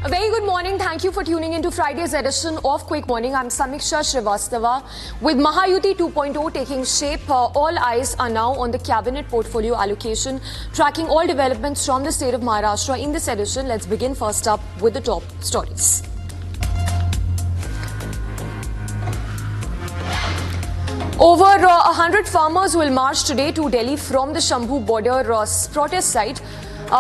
A very good morning. Thank you for tuning into Friday's edition of Quick Morning. I'm Samiksha Srivastava. With Mahayuti 2.0 taking shape, all eyes are now on the cabinet portfolio allocation, tracking all developments from the state of Maharashtra. In this edition, let's begin first up with the top stories. Over 100 farmers will march today to Delhi from the Shambhu Border protest site.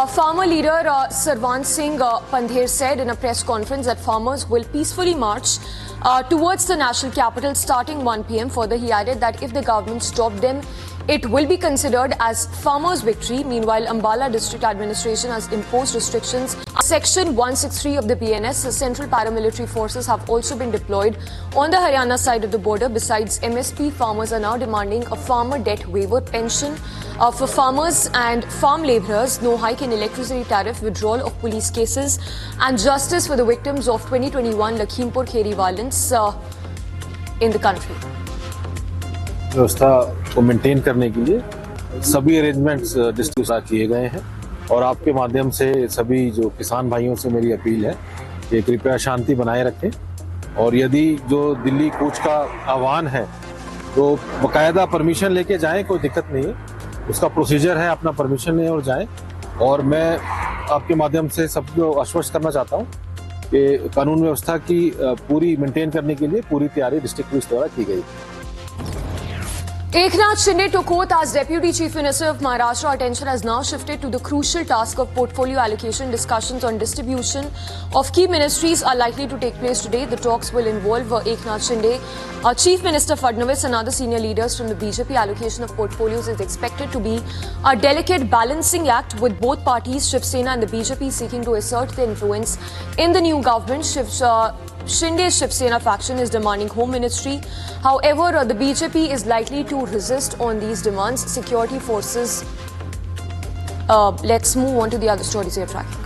Farmer leader Sarwan Singh Pandher said in a press conference that farmers will peacefully march towards the national capital starting 1 p.m. Further, he added that if the government stopped them, it will be considered as farmers' victory. Meanwhile, Ambala district administration has imposed restrictions. Section 163 of the BNS, central paramilitary forces have also been deployed on the Haryana side of the border. Besides MSP, farmers are now demanding a farmer debt waiver, pension for farmers and farm labourers, no hike in electricity tariff, withdrawal of police cases, and justice for the victims of 2021 Lakhimpur Kheri violence in the country. व्यवस्था को maintain करने के लिए सभी arrangements district साथ किए गए हैं और आपके माध्यम से सभी जो किसान भाइयों से मेरी अपील है कि कृपया शांति बनाए रखें और यदि जो दिल्ली कूच का आह्वान है तो बाकायदा परमिशन लेके जाएं, कोई दिक्कत नहीं है, उसका प्रोसीजर है, अपना परमिशन लें और जाएं। और मैं आपके माध्यम से सबको आश्वस्त करना चाहता हूं कि कानून व्यवस्था की पूरी मेंटेन करने के लिए पूरी तैयारी डिस्ट्रिक्ट पुलिस द्वारा की गई। Eknath Shinde took oath as Deputy Chief Minister of Maharashtra. Attention has now shifted to the crucial task of portfolio allocation. Discussions on distribution of key ministries are likely to take place today. The talks will involve Eknath Shinde, Chief Minister Fadnavis and other senior leaders from the BJP. Allocation of portfolios is expected to be a delicate balancing act with both parties, Shiv Sena and the BJP, seeking to assert their influence in the new government. Shinde's Shiv Sena faction is demanding Home Ministry. However, the BJP is likely to resist on these demands. Security forces. Let's move on to the other stories we are tracking.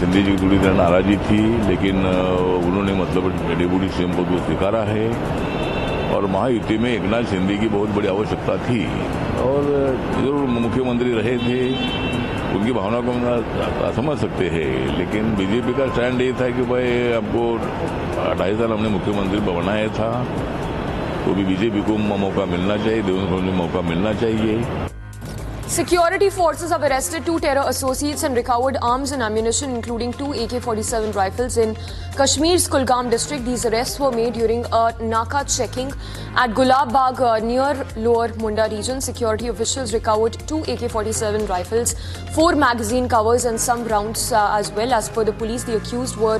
Shinde जी की थोड़ी देर नाराजी थी, लेकिन उन्होंने मतलब deputy CM को तो स्वीकारा है और महायुति में एकनाथ शिंदे की बहुत बड़ी आवश्यकता थी और जरूर मुख्यमंत्री रहे थे, उनकी भावना को हम समझ सकते हैं, लेकिन बीजेपी का स्टैंड ये था कि भाई आपको 2.5 साल हमने मुख्यमंत्री बनाया था, तो भी बीजेपी को मौका मिलना चाहिए, देवेंद्र फडणवीस को मौका मिलना चाहिए। Security forces have arrested 2 terror associates and recovered arms and ammunition, including 2 AK-47 rifles in Kashmir's Kulgam district. These arrests were made during a Naka checking at Gulab Bagh near Lower Munda region. Security officials recovered 2 AK-47 rifles, 4 magazine covers and some rounds as well. As per the police, the accused were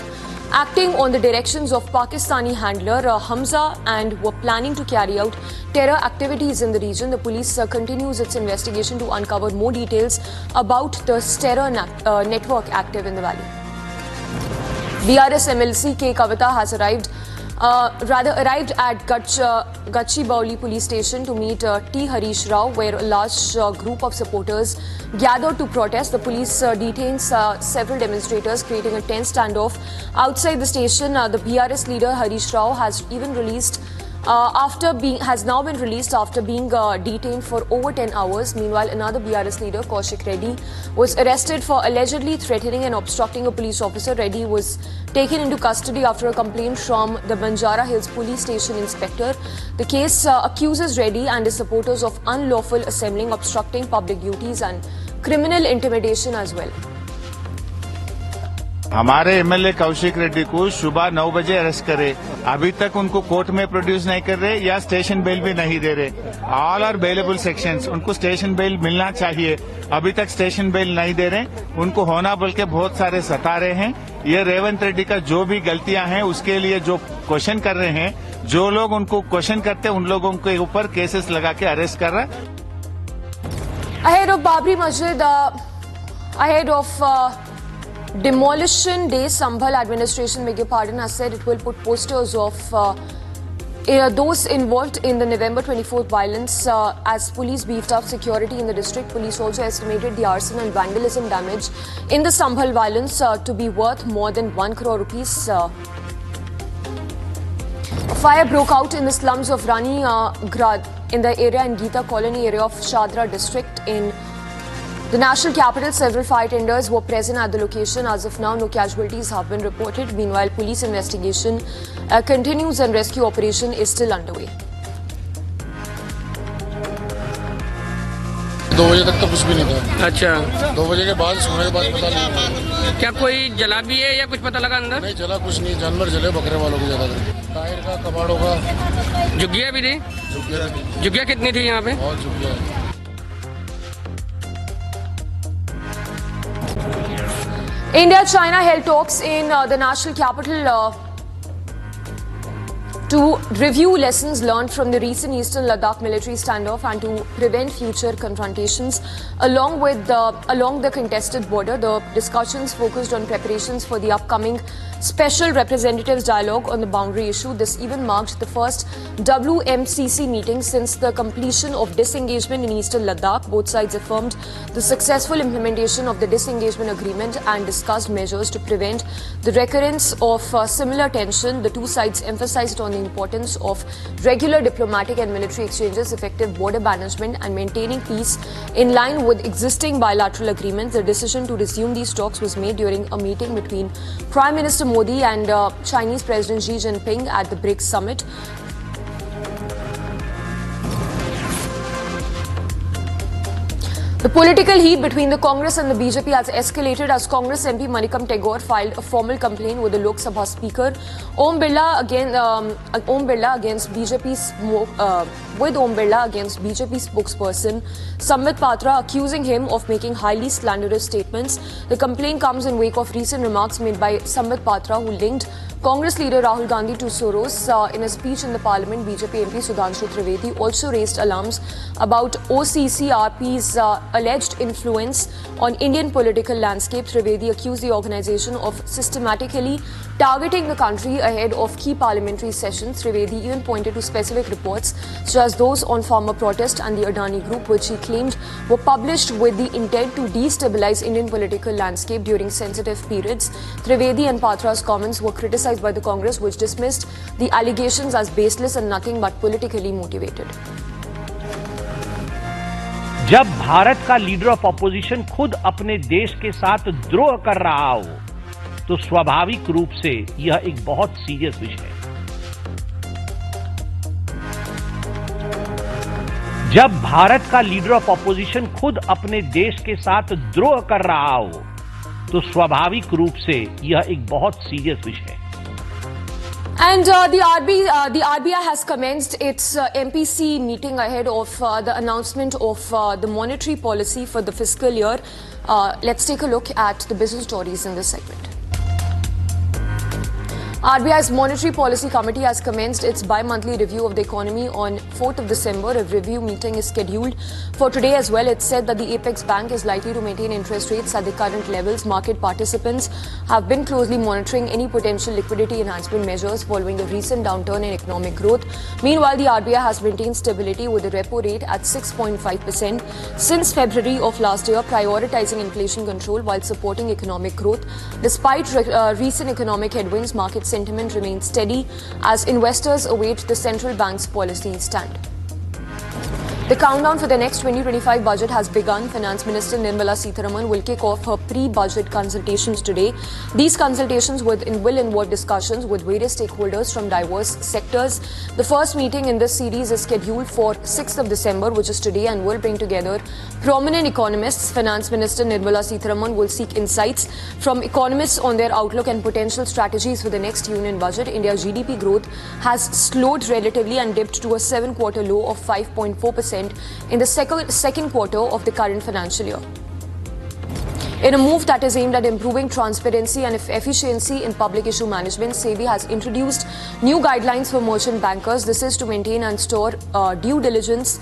acting on the directions of Pakistani handler Hamza and were planning to carry out terror activities in the region. The police continues its investigation to uncover more details about the terror network active in the valley. BRS MLC K. Kavita has arrived at Gachibowli police station to meet T. Harish Rao, where a large group of supporters gathered to protest. The police detains several demonstrators, creating a tense standoff outside the station. The BRS leader Harish Rao has even released has now been released after being detained for over 10 hours. Meanwhile, another BRS leader, Kaushik Reddy, was arrested for allegedly threatening and obstructing a police officer. Reddy was taken into custody after a complaint from the Banjara Hills police station inspector. The case accuses Reddy and his supporters of unlawful assembling, obstructing public duties and criminal intimidation as well. हमारे MLA Kaushik Reddy को सुबह 9 बजे arrest करे, अभी तक उनको court में produce नहीं कर रहे या स्टेशन बेल भी नहीं दे रहे। ऑल आर बेलेबल सेक्शंस, उनको स्टेशन बेल मिलना चाहिए, अभी तक स्टेशन बेल नहीं दे रहे, उनको होना बोल के बहुत सारे सता रहे हैं। ये रेवंत रेड्डी का जो भी गलतियां हैं उसके लिए जो क्वेश्चन कर रहे हैं, जो लोग उनको क्वेश्चन करते हैं उन लोगों के ऊपर केसेस लगा के अरेस्ट कर रहा है। Ahead of Babri Masjid, ahead of Demolition Day, Sambhal administration, beg your pardon, has said it will put posters of those involved in the November 24th violence as police beefed up security in the district. Police also estimated the arson and vandalism damage in the Sambhal violence to be worth more than 1 crore rupees. A fire broke out in the slums of Rani Grad in the area in Geeta Colony area of Shadra district in The national capital, several fire tenders were present at the location. As of now, no casualties have been reported. Meanwhile, police investigation continues and rescue operation is still underway. 2 बजे तक तो कुछ भी नहीं था। अच्छा, 2 बजे के बाद सोने के बाद पता नहीं। क्या कोई जला भी है या कुछ पता लगा अंदर? नहीं जला कुछ नहीं, जानवर जले बकरे वालों की ज्यादा टायर का कबाड़ों का। झुग्गियाँ भी थी? झुग्गियाँ कितनी थी यहाँ पे? बहुत झुग्गियाँ। India-China held talks in the national capital to review lessons learned from the recent Eastern Ladakh military standoff and to prevent future confrontations along the contested border. The discussions focused on preparations for the upcoming Special Representatives Dialogue on the boundary issue. This even marked the first WMCC meeting since the completion of disengagement in Eastern Ladakh. Both sides affirmed the successful implementation of the disengagement agreement and discussed measures to prevent the recurrence of similar tension. The two sides emphasized on the importance of regular diplomatic and military exchanges, effective border management and maintaining peace in line with existing bilateral agreements. The decision to resume these talks was made during a meeting between Prime Minister Modi and Chinese President Xi Jinping at the BRICS summit. The political heat between the Congress and the BJP has escalated as Congress MP Manikam Tagore filed a formal complaint with the Lok Sabha Speaker Om Birla against BJP's spokesperson Sambit Patra, accusing him of making highly slanderous statements. The complaint comes in wake of recent remarks made by Sambit Patra, who linked Congress leader Rahul Gandhi to Soros. In a speech in the Parliament, BJP MP Sudhanshu Trivedi also raised alarms about OCCRP's alleged influence on Indian political landscape. Trivedi accused the organisation of systematically targeting the country ahead of key parliamentary sessions. Trivedi even pointed to specific reports such as those on farmer protest and the Adani Group, which he claimed were published with the intent to destabilize Indian political landscape during sensitive periods. Trivedi and Patra's comments were criticized by the Congress, which dismissed the allegations as baseless and nothing but politically motivated. जब भारत का leader of opposition खुद अपने देश के साथ द्रोह कर रहा हो तो स्वाभाविक रूप से यह एक बहुत सीरियस विषय है। जब भारत का लीडर ऑफ अपोजिशन खुद अपने देश के साथ द्रोह कर रहा हो तो स्वाभाविक रूप से यह एक बहुत सीरियस विषय है। And the RBI has commenced its MPC meeting ahead of the announcement of the monetary policy for the fiscal year. Let's take a look at the business stories in this segment. RBI's Monetary Policy Committee has commenced its bi-monthly review of the economy on 4th of December. A review meeting is scheduled for today as well. It said that the Apex Bank is likely to maintain interest rates at the current levels. Market participants have been closely monitoring any potential liquidity enhancement measures following the recent downturn in economic growth. Meanwhile, the RBI has maintained stability with the repo rate at 6.5% since February of last year, prioritizing inflation control while supporting economic growth. Despite recent economic headwinds, market sentiment remains steady as investors await the central bank's policy stand. The countdown for the next 2025 budget has begun. Finance Minister Nirmala Sitharaman will kick off her pre-budget consultations today. These consultations will involve discussions with various stakeholders from diverse sectors. The first meeting in this series is scheduled for 6th of December, which is today, and will bring together prominent economists. Finance Minister Nirmala Sitharaman will seek insights from economists on their outlook and potential strategies for the next union budget. India's GDP growth has slowed relatively and dipped to a 7-quarter low of 5.4% in the second quarter of the current financial year. In a move that is aimed at improving transparency and efficiency in public issue management, SEBI has introduced new guidelines for merchant bankers. This is to maintain and store due diligence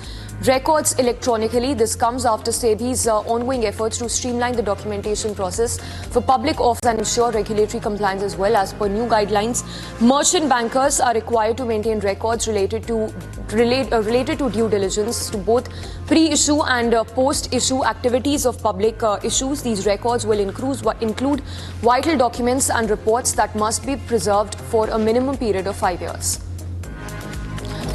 records electronically. This comes after SEBI's ongoing efforts to streamline the documentation process for public offers and ensure regulatory compliance as well. As per new guidelines, merchant bankers are required to maintain records related to due diligence to both pre-issue and post-issue activities of public issues. These records will include vital documents and reports that must be preserved for a minimum period of 5 years.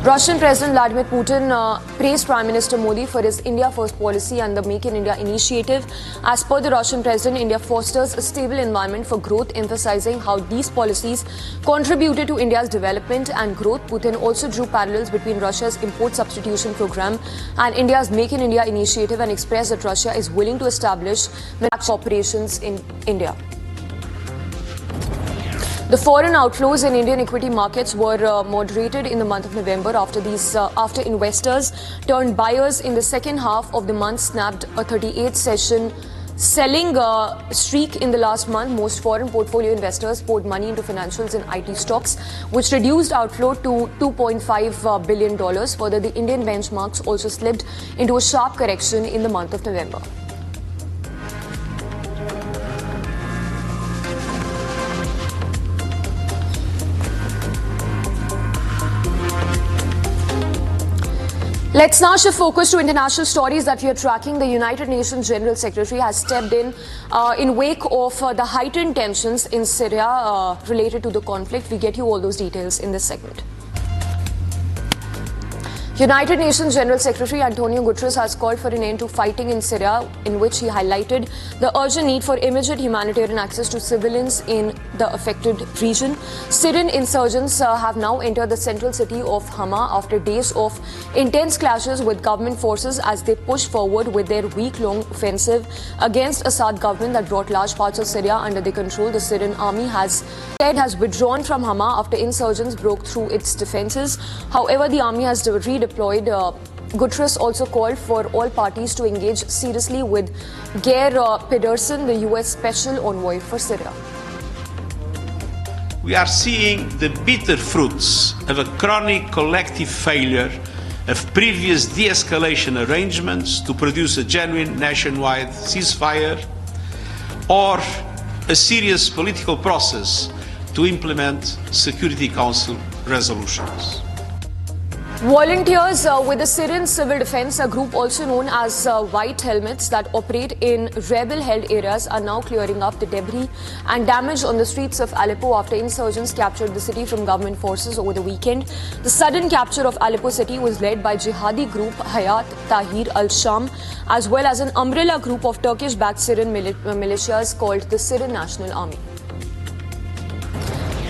Russian President Vladimir Putin praised Prime Minister Modi for his India First policy and the Make in India initiative. As per the Russian President, India fosters a stable environment for growth, emphasizing how these policies contributed to India's development and growth. Putin also drew parallels between Russia's import substitution program and India's Make in India initiative and expressed that Russia is willing to establish operations in India. The foreign outflows in Indian equity markets were moderated in the month of November after investors turned buyers in the second half of the month snapped a 38-session selling streak in the last month. Most foreign portfolio investors poured money into financials and IT stocks, which reduced outflow to $2.5 billion. Further, the Indian benchmarks also slipped into a sharp correction in the month of November. Let's now shift focus to international stories that we are tracking. The United Nations General Secretary has stepped in wake of the heightened tensions in Syria related to the conflict. We get you all those details in this segment. United Nations General Secretary Antonio Guterres has called for an end to fighting in Syria, in which he highlighted the urgent need for immediate humanitarian access to civilians in the affected region. Syrian insurgents have now entered the central city of Hama after days of intense clashes with government forces as they push forward with their week-long offensive against Assad government that brought large parts of Syria under their control. The Syrian army has withdrawn from Hama after insurgents broke through its defenses. However, the army has redeployed. Guterres also called for all parties to engage seriously with Geir Pedersen, the US Special Envoy for Syria. We are seeing the bitter fruits of a chronic collective failure of previous de-escalation arrangements to produce a genuine nationwide ceasefire or a serious political process to implement Security Council resolutions. Volunteers with the Syrian Civil Defense, a group also known as White Helmets that operate in rebel-held areas, are now clearing up the debris and damage on the streets of Aleppo after insurgents captured the city from government forces over the weekend. The sudden capture of Aleppo city was led by jihadi group Hayat Tahrir al-Sham, as well as an umbrella group of Turkish-backed Syrian militias called the Syrian National Army.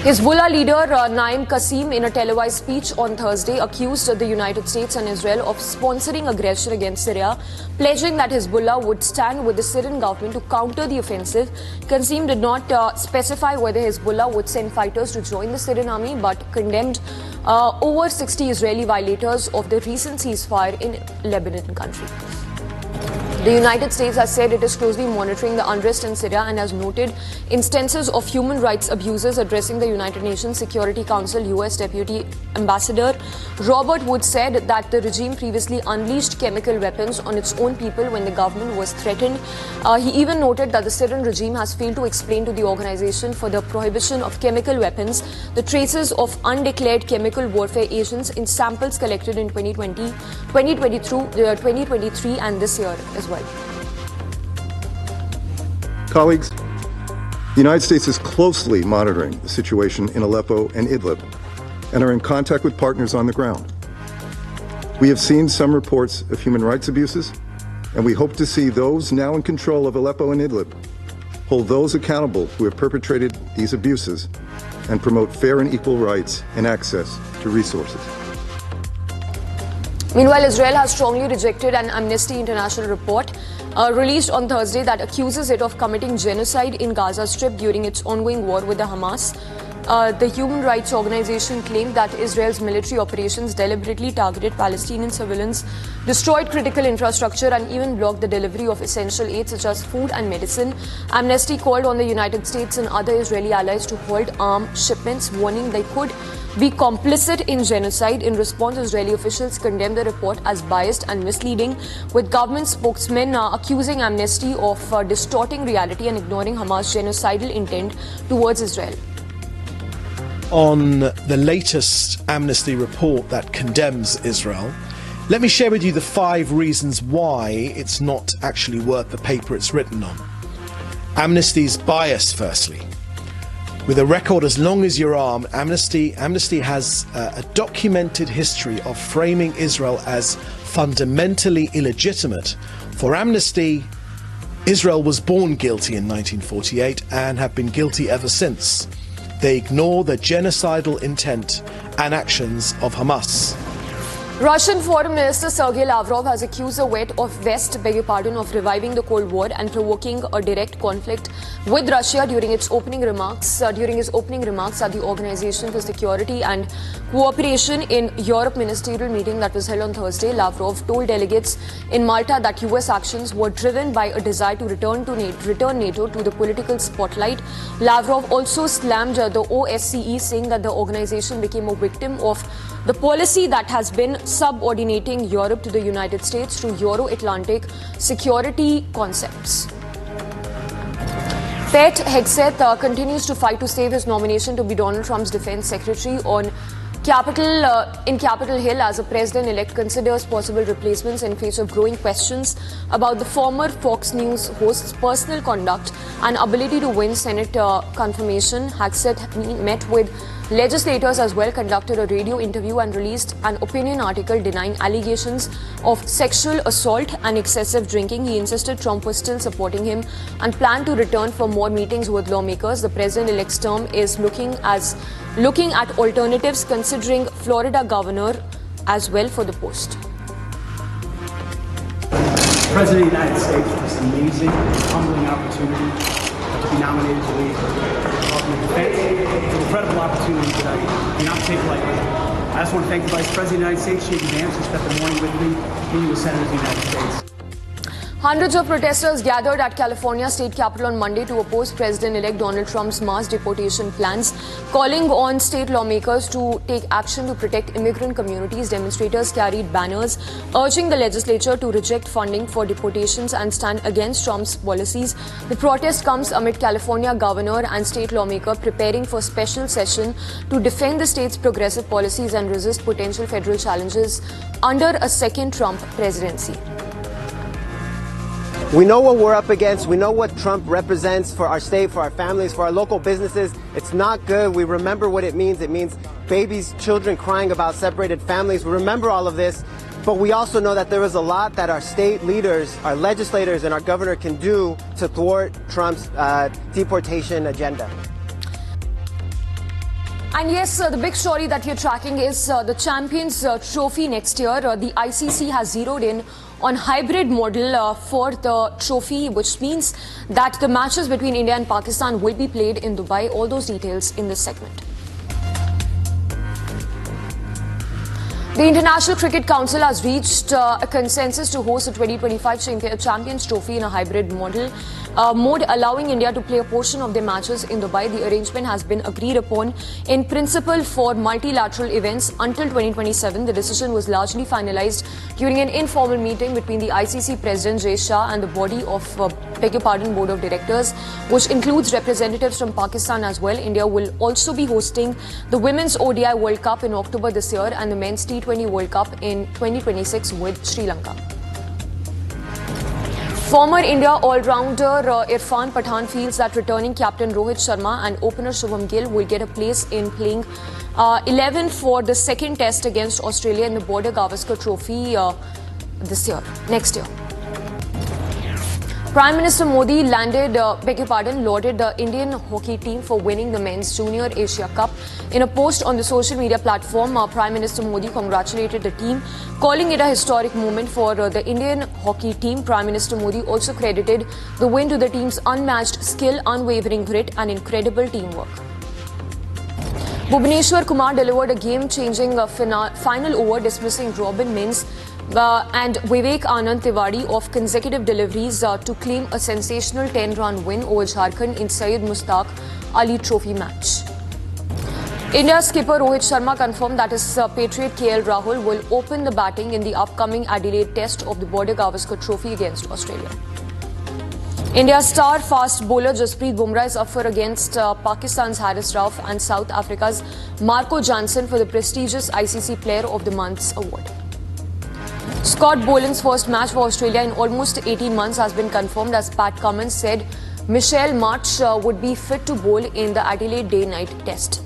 Hezbollah leader Naim Qassem, in a televised speech on Thursday, accused the United States and Israel of sponsoring aggression against Syria, pledging that Hezbollah would stand with the Syrian government to counter the offensive. Qassem did not specify whether Hezbollah would send fighters to join the Syrian army, but condemned over 60 Israeli violators of the recent ceasefire in Lebanon country. The United States has said it is closely monitoring the unrest in Syria and has noted instances of human rights abuses. Addressing the United Nations Security Council, U.S. Deputy Ambassador Robert Wood said that the regime previously unleashed chemical weapons on its own people when the government was threatened. He even noted that the Syrian regime has failed to explain to the Organization for the Prohibition of Chemical Weapons the traces of undeclared chemical warfare agents in samples collected in 2020, 2023 and this year as well. Colleagues, the United States is closely monitoring the situation in Aleppo and Idlib and are in contact with partners on the ground. We have seen some reports of human rights abuses, and we hope to see those now in control of Aleppo and Idlib hold those accountable who have perpetrated these abuses and promote fair and equal rights and access to resources. Meanwhile, Israel has strongly rejected an Amnesty International report released on Thursday that accuses it of committing genocide in Gaza Strip during its ongoing war with the Hamas. The human rights organization claimed that Israel's military operations deliberately targeted Palestinian civilians, destroyed critical infrastructure and even blocked the delivery of essential aid such as food and medicine. Amnesty called on the United States and other Israeli allies to halt arms shipments, warning they could be complicit in genocide. In response, Israeli officials condemned the report as biased and misleading, with government spokesmen accusing Amnesty of distorting reality and ignoring Hamas' genocidal intent towards Israel. On the latest Amnesty report that condemns Israel, let me share with you the 5 reasons why it's not actually worth the paper it's written on. Amnesty's bias, firstly. With a record as long as your arm, Amnesty has a documented history of framing Israel as fundamentally illegitimate. For Amnesty, Israel was born guilty in 1948 and have been guilty ever since. They ignore the genocidal intent and actions of Hamas. Russian Foreign Minister Sergei Lavrov has accused the West of reviving the Cold War and provoking a direct conflict with Russia during its opening remarks. During his opening remarks at the Organization for Security and Cooperation in Europe ministerial meeting that was held on Thursday, Lavrov told delegates in Malta that US actions were driven by a desire to return NATO to the political spotlight. Lavrov also slammed the OSCE, saying that the organization became a victim of the policy that has been subordinating Europe to the United States through Euro-Atlantic security concepts. Pete Hegseth continues to fight to save his nomination to be Donald Trump's defense secretary in Capitol Hill as the president-elect considers possible replacements in face of growing questions about the former Fox News host's personal conduct and ability to win Senate confirmation. Hegseth met with legislators as well, conducted a radio interview and released an opinion article denying allegations of sexual assault and excessive drinking. He insisted Trump was still supporting him and planned to return for more meetings with lawmakers. The president-elect's term is looking at alternatives, considering Florida governor as well for the post. President of the United States, this amazing, humbling opportunity to be nominated to lead the Department of Defense. It's an incredible opportunity that I do not take lightly. I just want to thank the Vice President of the United States, J.D. Vance, who spent the morning with me, meeting with Senators of the United States. Hundreds of protesters gathered at California state capitol on Monday to oppose President-elect Donald Trump's mass deportation plans, calling on state lawmakers to take action to protect immigrant communities. Demonstrators carried banners urging the legislature to reject funding for deportations and stand against Trump's policies. The protest comes amid California governor and state lawmaker preparing for special session to defend the state's progressive policies and resist potential federal challenges under a second Trump presidency. We know what we're up against. We know what Trump represents for our state, for our families, for our local businesses. It's not good. We remember what it means. It means babies, children crying about separated families. We remember all of this. But we also know that there is a lot that our state leaders, our legislators, and our governor can do to thwart Trump's deportation agenda. And yes, the big story that we're tracking is the Champions Trophy next year. The ICC has zeroed in on hybrid model for the trophy, which means that the matches between India and Pakistan will be played in Dubai. All those details in this segment. The International Cricket Council has reached a consensus to host the 2025 Champions Trophy in a hybrid mode, allowing India to play a portion of their matches in Dubai. The arrangement has been agreed upon in principle for multilateral events until 2027. The decision was largely finalized during an informal meeting between the ICC President Jay Shah and the body of Board of Directors, which includes representatives from Pakistan as well. India will also be hosting the Women's ODI World Cup in October this year and the Men's T20 World Cup in 2026 with Sri Lanka. Former India all-rounder Irfan Pathan feels that returning captain Rohit Sharma and opener Shubham Gill will get a place in playing 11 for the second test against Australia in the Border Gavaskar Trophy next year. Prime Minister Modi lauded the Indian hockey team for winning the Men's Junior Asia Cup. In a post on the social media platform, Prime Minister Modi congratulated the team, calling it a historic moment for the Indian hockey team. Prime Minister Modi also credited the win to the team's unmatched skill, unwavering grit and incredible teamwork. Bhuvneshwar Kumar delivered a game-changing final over, dismissing Robin Mins and Vivek Anand Tiwari of consecutive deliveries to claim a sensational 10-run win over Jharkhand in Syed Mushtaq Ali Trophy match. India's skipper Rohit Sharma confirmed that his Patriot KL Rahul will open the batting in the upcoming Adelaide Test of the Border Gavaskar Trophy against Australia. India's star fast bowler Jasprit Bumrah is up for against Pakistan's Haris Rauf and South Africa's Marco Jansen for the prestigious ICC Player of the Month's award. Scott Boland's first match for Australia in almost 18 months has been confirmed, as Pat Cummins said Michelle March would be fit to bowl in the Adelaide day-night test.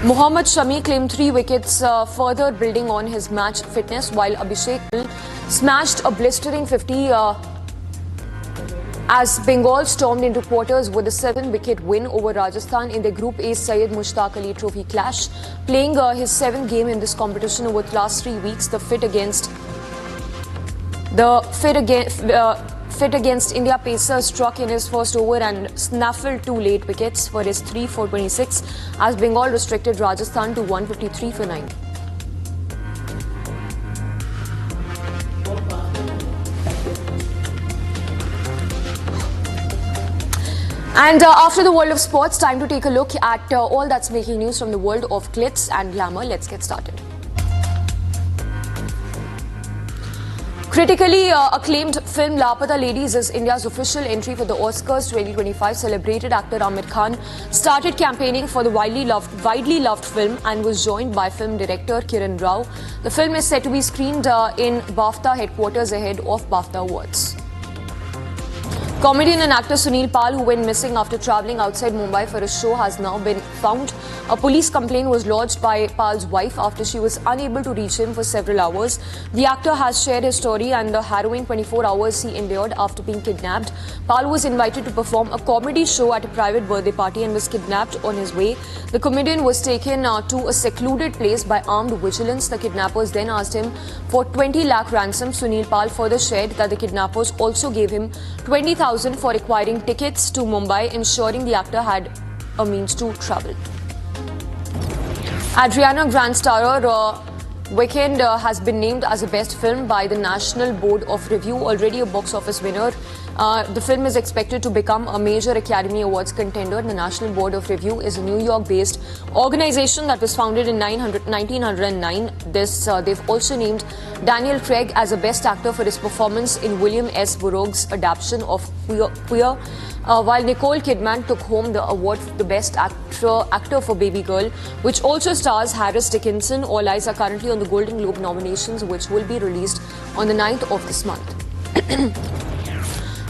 Mohammad Shami claimed 3 wickets, further building on his match fitness, while Abhishek smashed a blistering 50 as Bengal stormed into quarters with a 7-wicket win over Rajasthan in the Group A Syed Mushtaq Ali Trophy clash. Playing his 7th game in this competition over the last 3 weeks, the fit against India pacer struck in his first over and snaffled 2 late wickets for his 3 for 26 as Bengal restricted Rajasthan to 153 for 9. And after the world of sports, time to take a look at all that's making news from the world of glitz and glamour. Let's get started. Critically acclaimed film Lapata Ladies is India's official entry for the Oscars 2025. Celebrated actor Amir Khan started campaigning for the widely loved film and was joined by film director Kiran Rao. The film is set to be screened in BAFTA headquarters ahead of BAFTA Awards. Comedian and actor Sunil Pal, who went missing after travelling outside Mumbai for a show, has now been found. A police complaint was lodged by Pal's wife after she was unable to reach him for several hours. The actor has shared his story and the harrowing 24 hours he endured after being kidnapped. Pal was invited to perform a comedy show at a private birthday party and was kidnapped on his way. The comedian was taken to a secluded place by armed vigilance. The kidnappers then asked him for 20 lakh ransom. Sunil Pal further shared that the kidnappers also gave him 20,000 for acquiring tickets to Mumbai, ensuring the actor had a means to travel. Adriana Grande starer Weekend has been named as a best film by the National Board of Review, already a box office winner. The film is expected to become a major Academy Awards contender. The National Board of Review is a New York-based organization that was founded in 1909. They've also named Daniel Craig as a best actor for his performance in William S. Burroughs' adaptation of Queer. While Nicole Kidman took home the award for the best actor for Baby Girl, which also stars Harris Dickinson. All eyes are currently on the Golden Globe nominations, which will be released on the 9th of this month.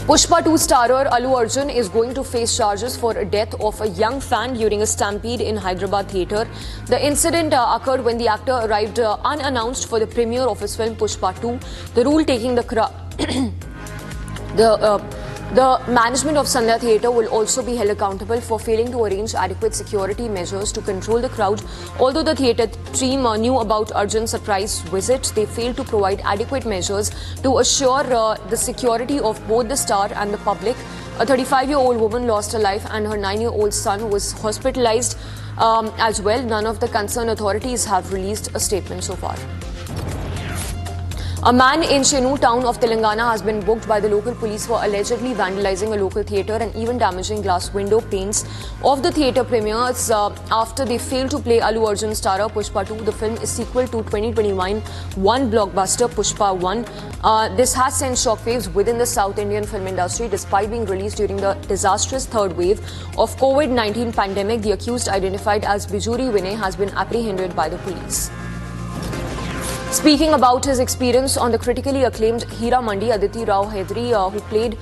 Pushpa 2 starer Allu Arjun is going to face charges for a death of a young fan during a stampede in Hyderabad theatre. The incident occurred when the actor arrived unannounced for the premiere of his film Pushpa 2. The rule taking the management of Sandhya Theatre will also be held accountable for failing to arrange adequate security measures to control the crowd. Although the theatre team knew about Arjun's surprise visit, they failed to provide adequate measures to assure the security of both the star and the public. A 35-year-old woman lost her life and her 9-year-old son was hospitalized as well. None of the concerned authorities have released a statement so far. A man in Chenu town of Telangana has been booked by the local police for allegedly vandalizing a local theatre and even damaging glass window panes of the theatre premieres after they failed to play Allu Arjun starrer Pushpa 2. The film is sequel to 2021 blockbuster Pushpa 1. This has sent shockwaves within the South Indian film industry. Despite being released during the disastrous third wave of COVID-19 pandemic, the accused, identified as Bijuri Vinay, has been apprehended by the police. Speaking about his experience on the critically acclaimed Hira Mandi, Aditi Rao Hedri, who played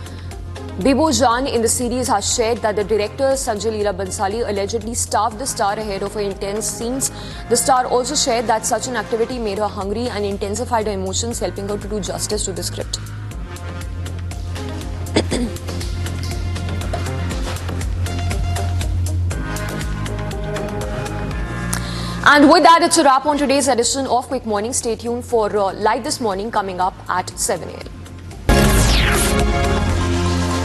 Bibo Jan in the series, has shared that the director Sanjay Leela Bansali allegedly starved the star ahead of her intense scenes. The star also shared that such an activity made her hungry and intensified her emotions, helping her to do justice to the script. And with that, it's a wrap on today's edition of Quick Morning. Stay tuned for Live This Morning coming up at 7 a.m.